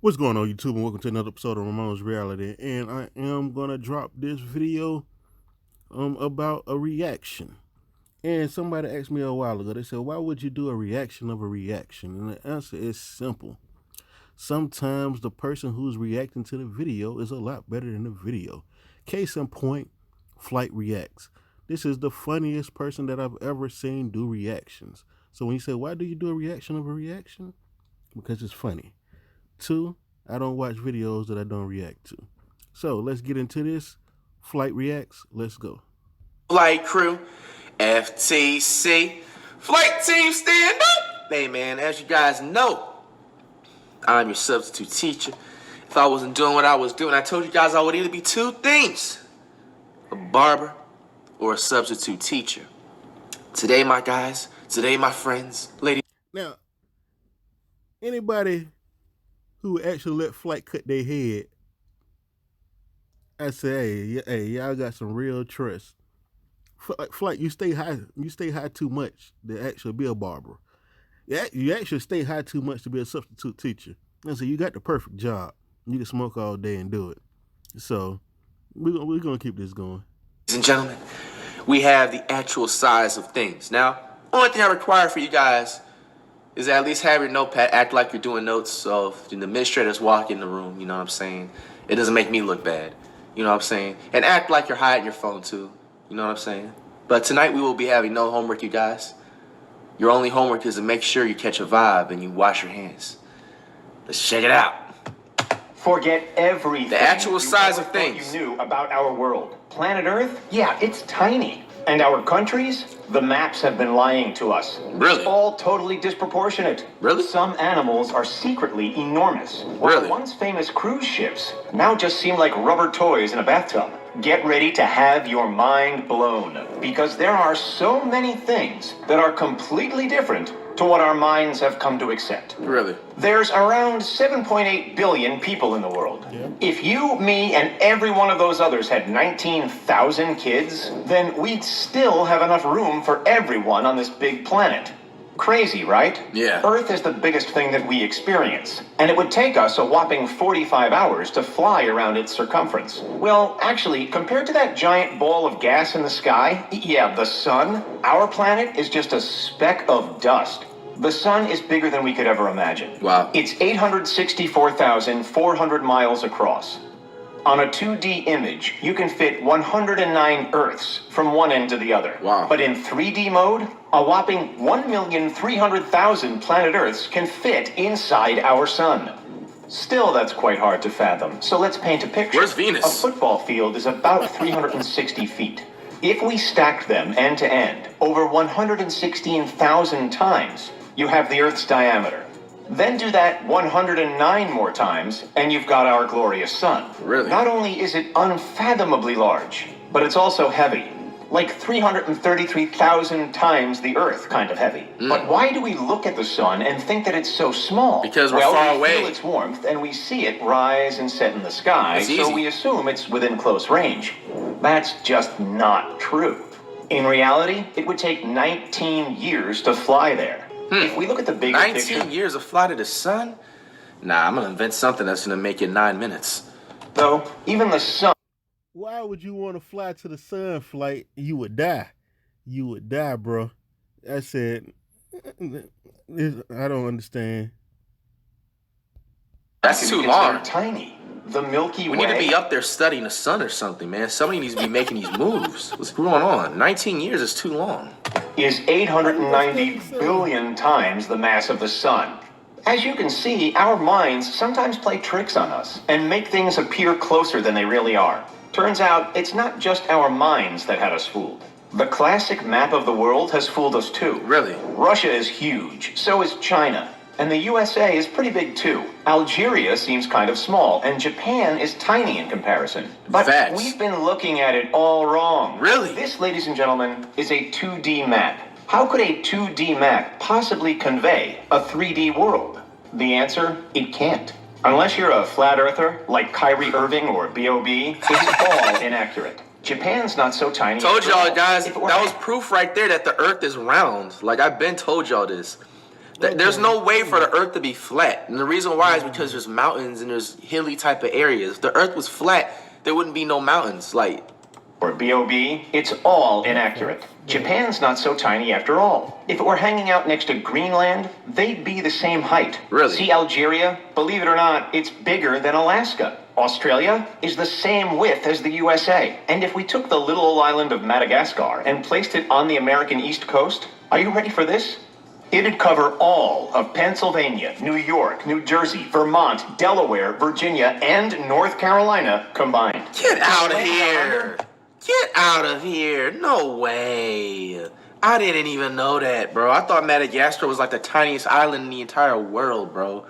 What's going on, YouTube, and welcome to another episode of Ramon's Reality. And I am gonna drop this video about a reaction. And somebody asked me a while ago, they said, why would you do a reaction of a reaction? And the answer is simple. Sometimes the person who's reacting to the video is a lot better than the video. Case in point, Flight Reacts. This is the funniest person that I've ever seen do reactions. So when you say, why do you do a reaction of a reaction? Because it's funny. Two, I don't watch videos that I don't react to. So let's get into this. Flight Reacts. Let's go. Flight crew, FTC, flight team stand up. Hey man, as you guys know, I'm your substitute teacher. If I wasn't doing what I was doing, I told you guys I would either be two things: a barber or a substitute teacher. Today, my guys, today, my friends, ladies. Now, anybody who actually let Flight cut their head, I say, hey, y'all got some real trust. Flight, you stay high too much to actually be a barber. You actually stay high too much to be a substitute teacher. And so you got the perfect job. You can smoke all day and do it. So we're gonna keep this going. Ladies and gentlemen, we have the actual size of things. Now, only thing I require for you guys is at least have your notepad, act like you're doing notes, so if the administrators walk in the room, you know what I'm saying, it doesn't make me look bad, you know what I'm saying, and act like you're hiding your phone too, you know what I'm saying. But tonight we will be having no homework, you guys. Your only homework is to make sure you catch a vibe and you wash your hands. Let's check it out. Forget everything. The actual size of things. You knew about our world. Planet Earth? Yeah, it's tiny. And our countries? The maps have been lying to us. Really? It's all totally disproportionate. Really? Some animals are secretly enormous. Really? While once famous cruise ships now just seem like rubber toys in a bathtub. Get ready to have your mind blown. Because there are so many things that are completely different to what our minds have come to accept. Really? There's around 7.8 billion people in the world. Yeah. If you, me, and every one of those others had 19,000 kids, then we'd still have enough room for everyone on this big planet. Crazy, right? Yeah. Earth is the biggest thing that we experience, and it would take us a whopping 45 hours to fly around its circumference. Well, actually, compared to that giant ball of gas in the sky, yeah, the sun, our planet is just a speck of dust. The sun is bigger than we could ever imagine. Wow. It's 864,400 miles across. On a 2D image, you can fit 109 Earths from one end to the other. Wow. But in 3D mode, a whopping 1,300,000 planet Earths can fit inside our sun. Still, that's quite hard to fathom. So let's paint a picture. Where's Venus? A football field is about 360 feet. If we stacked them end to end over 116,000 times, you have the Earth's diameter. Then do that 109 more times, and you've got our glorious sun. Really? Not only is it unfathomably large, but it's also heavy. Like 333,000 times the Earth kind of heavy. But why do we look at the sun and think that it's so small? Because we're far we away. feel its warmth, and we see it rise and set in the sky, It's so easy. we assume it's within close range. That's just not true. In reality, it would take 19 years to fly there. If we look at the bigger 19 picture, years of flight to the sun? Nah, I'm gonna invent something that's gonna make it 9 minutes. though, even the sun Why would you want to fly to the sun, Flight? You would die. You would die, bro. I said, I don't understand. That's is too considered long. tiny. The Milky We Way. need to be up there studying the sun or something, man. Somebody needs to be making these moves. What's going on? 19 years is too long. Is 890 billion times the mass of the sun. As you can see, our minds sometimes play tricks on us and make things appear closer than they really are. Turns out, it's not just our minds that had us fooled. The classic map of the world has fooled us too. Really? Russia is huge, so is China. And the USA is pretty big too. Algeria seems kind of small, and Japan is tiny in comparison. But Facts. we've been looking at it all wrong. Really? This, ladies and gentlemen, is a 2D map. How could a 2D map possibly convey a 3D world? The answer, it can't. Unless you're a flat earther, like Kyrie Irving or B.O.B., it's all inaccurate. Japan's not so tiny. Told y'all, guys, If it were that was proof right there that the earth is round. Like, I've been told y'all this. There's no way for the Earth to be flat, and the reason why is because there's mountains and there's hilly type of areas. If the Earth was flat, there wouldn't be no mountains. Like, or B.O.B., it's all inaccurate. Japan's not so tiny after all. If it were hanging out next to Greenland, they'd be the same height. Really? See Algeria? Believe it or not, it's bigger than Alaska. Australia is the same width as the USA. And if we took the little old island of Madagascar and placed it on the American East Coast, are you ready for this? It'd cover all of Pennsylvania, New York, New Jersey, Vermont, Delaware, Virginia, and North Carolina combined. Get out of here! Get out of here! No way! I didn't even know that, bro. I thought Madagascar was like the tiniest island in the entire world, bro.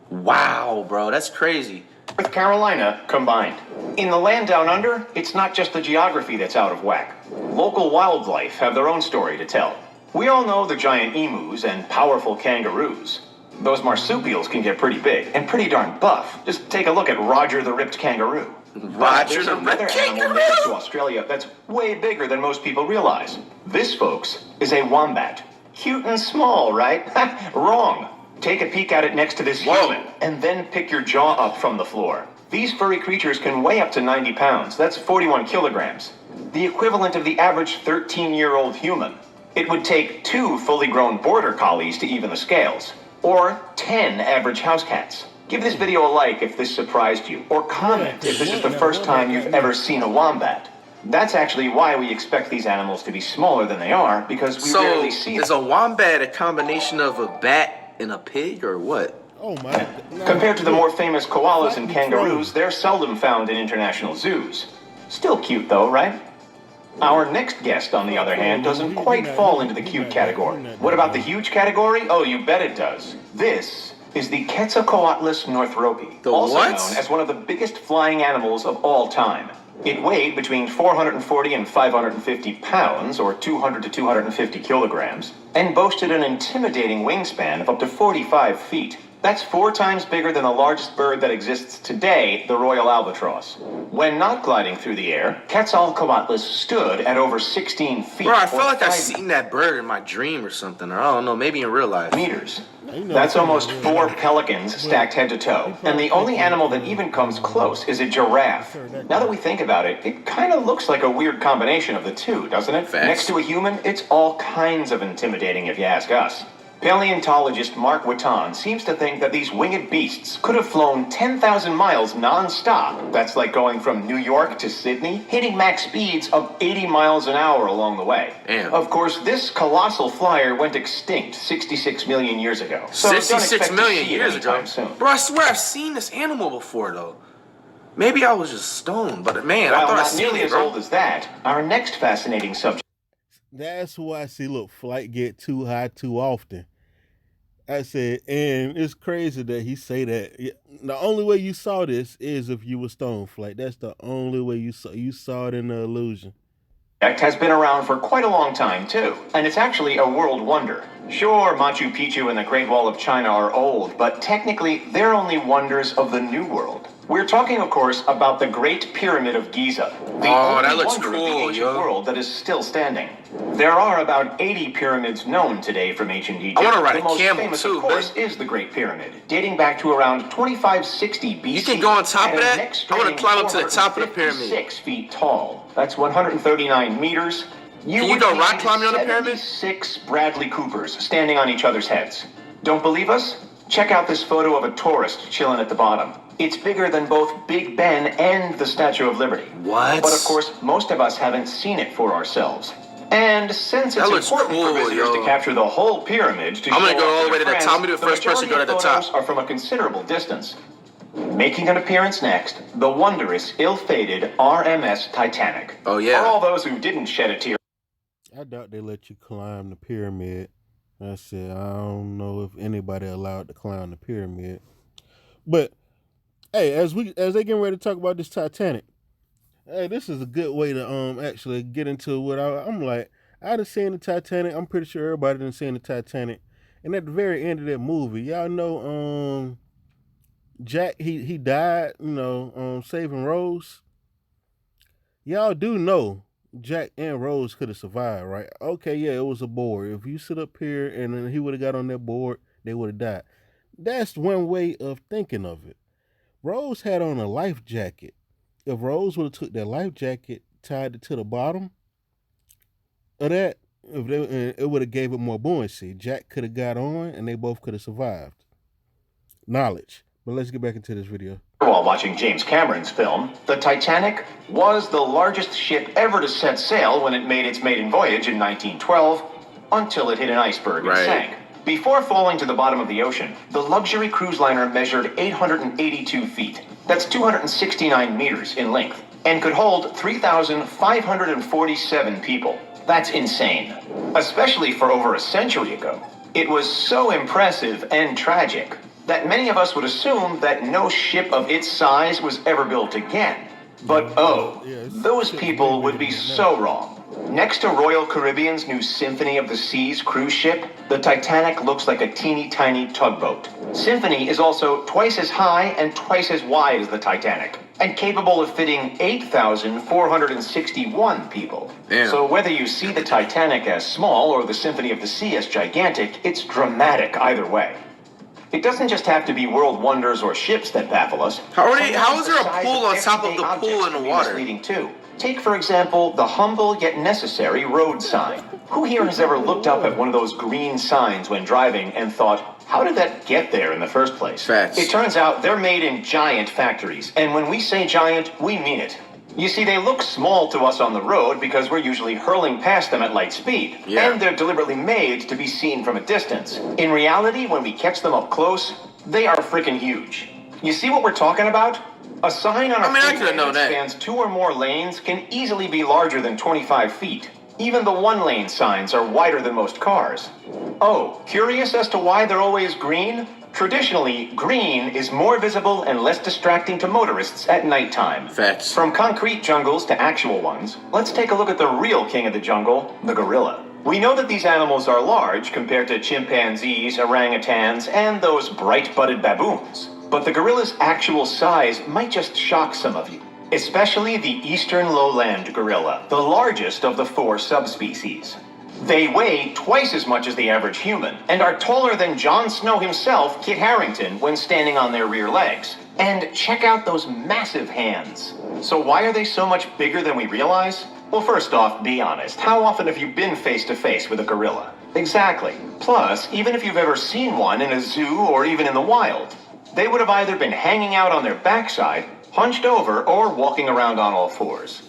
Wow, bro, that's crazy. North Carolina combined. In the land down under, it's not just the geography that's out of whack. Local wildlife have their own story to tell. We all know the giant emus and powerful kangaroos. Those marsupials can get pretty big and pretty darn buff. Just take a look at Roger the ripped kangaroo. Roger the ripped kangaroo? Native to Australia that's way bigger than most people realize. This, folks, is a wombat. Cute and small, right? Wrong. Take a peek at it next to this human, and then pick your jaw up from the floor. These furry creatures can weigh up to 90 pounds. That's 41 kilograms. The equivalent of the average 13-year-old human. It would take 2 fully grown border collies to even the scales, or 10 average house cats. Give this video a like if this surprised you, or comment if this is the first time you've ever seen a wombat. That's actually why we expect these animals to be smaller than they are, because we rarely see them. Is a wombat a combination of a bat and a pig, or what? Oh my. Compared to the more famous koalas and kangaroos, they're seldom found in international zoos. Still cute though, right? Our next guest, on the other hand, doesn't quite fall into the cute category. What about the huge category? Oh, you bet it does. This is the Quetzalcoatlus northropi, also known as one of the biggest flying animals of all time. It weighed between 440 and 550 pounds, or 200 to 250 kilograms, and boasted an intimidating wingspan of up to 45 feet. That's 4 times bigger than the largest bird that exists today, the royal albatross. When not gliding through the air, Quetzalcoatlus stood at over 16 feet. Bro, I feel like I've seen that bird in my dream or something, or I don't know, maybe in real life. Meters. That's almost 4 pelicans stacked head to toe. And the only animal that even comes close is a giraffe. Now that we think about it, it kind of looks like a weird combination of the two, doesn't it? Facts. Next to a human, it's all kinds of intimidating if you ask us. Paleontologist Mark Witton seems to think that these winged beasts could have flown 10,000 miles non-stop. That's like going from New York to Sydney, hitting max speeds of 80 miles an hour along the way. Damn. Of course, this colossal flyer went extinct 66 million years ago. So 66 million years ago? Soon. Bro, I swear I've seen this animal before, though. Maybe I was just stoned, but man, I While thought I not seen nearly it, as bro. old as that, our next fascinating subject. That's why I see, look, flight get too high too often. I said, and it's crazy that he say that. The only way you saw this is if you were stone flight. That's the only way you saw it in the illusion. Has been around for quite a long time, too. And it's actually a world wonder. Sure, Machu Picchu and the Great Wall of China are old, but technically they're only wonders of the New World. We're talking, of course, about the Great Pyramid of Giza. The only that looks wonder of cool, the ancient yo. world that is still standing. There are about 80 pyramids known today from ancient Egypt. I wanna ride the a most camel, famous, too, of course, is the Great Pyramid, dating back to around 2560 BC. You can go on top of and that? an next I wanna climb up to the top of the 456 pyramid. feet tall. That's 139 meters. Can you would go need rock climbing on the pyramid? 76 Bradley Coopers standing on each other's heads. Don't believe us? Check out this photo of a tourist chilling at the bottom. It's bigger than both Big Ben and the Statue of Liberty. What? But of course, most of us haven't seen it for ourselves. And since That it's looks important cool, for visitors yo. to capture the whole pyramid to I'm gonna show go off all the way their to the friends, top. Be the first person to go to the majority of top. photos are from a considerable distance. Making an appearance next, the wondrous, ill-fated RMS Titanic. Oh, yeah. For all those who didn't shed a tear. I doubt they let you climb the pyramid. I said, I don't know if anybody allowed to climb the pyramid. But hey, as they getting ready to talk about this Titanic, hey, this is a good way to actually get into what I'm like. I done seen the Titanic. I'm pretty sure everybody done seen the Titanic. And at the very end of that movie, y'all know Jack he died, saving Rose. Y'all do know Jack and Rose could have survived, right? Okay, yeah, it was a board. If you sit up here and then he would have got on that board, they would have died. That's one way of thinking of it. Rose had on a life jacket. If Rose would have took that life jacket, tied it to the bottom of that, it would have gave it more buoyancy. Jack could have got on, and they both could have survived. Knowledge. But let's get back into this video. While watching James Cameron's film, the Titanic was the largest ship ever to set sail when it made its maiden voyage in 1912, until it hit an iceberg and sank. Before falling to the bottom of the ocean, the luxury cruise liner measured 882 feet. That's 269 meters in length, and could hold 3,547 people. That's insane, especially for over a century ago. It was so impressive and tragic that many of us would assume that no ship of its size was ever built again. But those people would be so wrong. Next to Royal Caribbean's new Symphony of the Seas cruise ship, the Titanic looks like a teeny tiny tugboat. Symphony is also twice as high and twice as wide as the Titanic, and capable of fitting 8,461 people. Damn. So whether you see the Titanic as small or the Symphony of the Sea as gigantic, it's dramatic either way. It doesn't just have to be world wonders or ships that baffle us. How is there a pool on top of the pool in the water? Too. Take, for example, the humble yet necessary road sign. Who here has ever looked up at one of those green signs when driving and thought, how did that get there in the first place? Facts. It turns out they're made in giant factories, and when we say giant, we mean it. You see, they look small to us on the road because we're usually hurling past them at light speed. Yeah. And they're deliberately made to be seen from a distance. In reality, when we catch them up close, they are freaking huge. You see what we're talking about? A sign on a freeway that spans 2 or more lanes can easily be larger than 25 feet. Even the one-lane signs are wider than most cars. Oh, curious as to why they're always green? Traditionally, green is more visible and less distracting to motorists at nighttime. Facts. From concrete jungles to actual ones, let's take a look at the real king of the jungle, the gorilla. We know that these animals are large compared to chimpanzees, orangutans, and those bright-butted baboons. But the gorilla's actual size might just shock some of you, especially the eastern lowland gorilla, the largest of the 4 subspecies. They weigh twice as much as the average human, and are taller than Jon Snow himself, Kit Harington, when standing on their rear legs. And check out those massive hands. So why are they so much bigger than we realize? Well, first off, be honest. How often have you been face to face with a gorilla? Exactly. Plus, even if you've ever seen one in a zoo or even in the wild, they would have either been hanging out on their backside, hunched over, or walking around on all fours.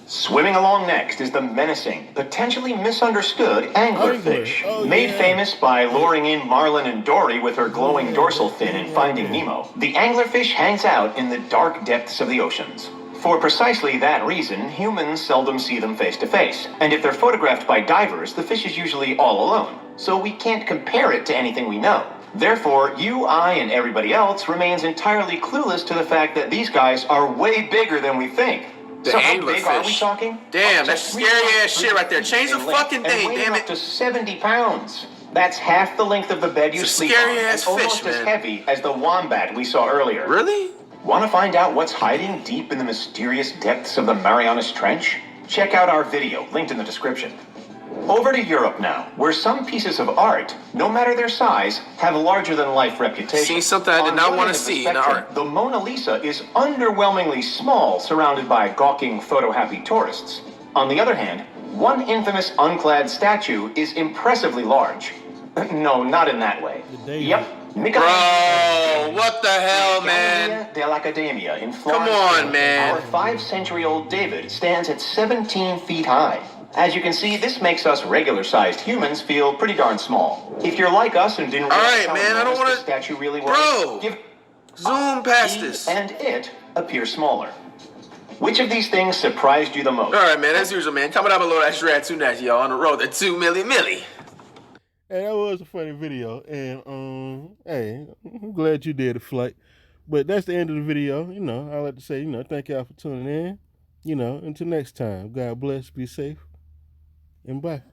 Swimming along next is the menacing, potentially misunderstood anglerfish, made famous by luring in Marlin and Dory with her glowing dorsal fin in Finding Nemo. The anglerfish hangs out in the dark depths of the oceans. For precisely that reason, humans seldom see them face to face. And if they're photographed by divers, the fish is usually all alone. So we can't compare it to anything we know. Therefore, you, I, and everybody else remains entirely clueless to the fact that these guys are way bigger than we think. So how big are we talking? Damn, that's scary ass shit right there. Change the fucking thing, damn it. Up to 70 pounds. That's half the length of the bed you sleep on. Scary ass fish, almost as heavy as the wombat we saw earlier. Really? Want to find out what's hiding deep in the mysterious depths of the Marianas Trench? Check out our video, linked in the description. Over to Europe now, where some pieces of art, no matter their size, have a larger-than-life reputation. Seen something I did not want to see in the art. The Mona Lisa is underwhelmingly small, surrounded by gawking, photo-happy tourists. On the other hand, one infamous unclad statue is impressively large. No, not in that way. Yep. Bro, what the hell, man? Dell'Accademia in Florence. Come on, man. Our 5-century-old David stands at 17 feet high. As you can see, this makes us regular-sized humans feel pretty darn small. If you're like us and didn't realize how enormous the statue really was, zoom past this. And it appear smaller. Which of these things surprised you the most? All right, man, as usual, man. Comment down below that straight to next, y'all, on the road to 2 million milli. Hey, that was a funny video, and hey, I'm glad you did it, Flight. But that's the end of the video. You know, I like to say, thank y'all for tuning in. Until next time, God bless, be safe, and bye.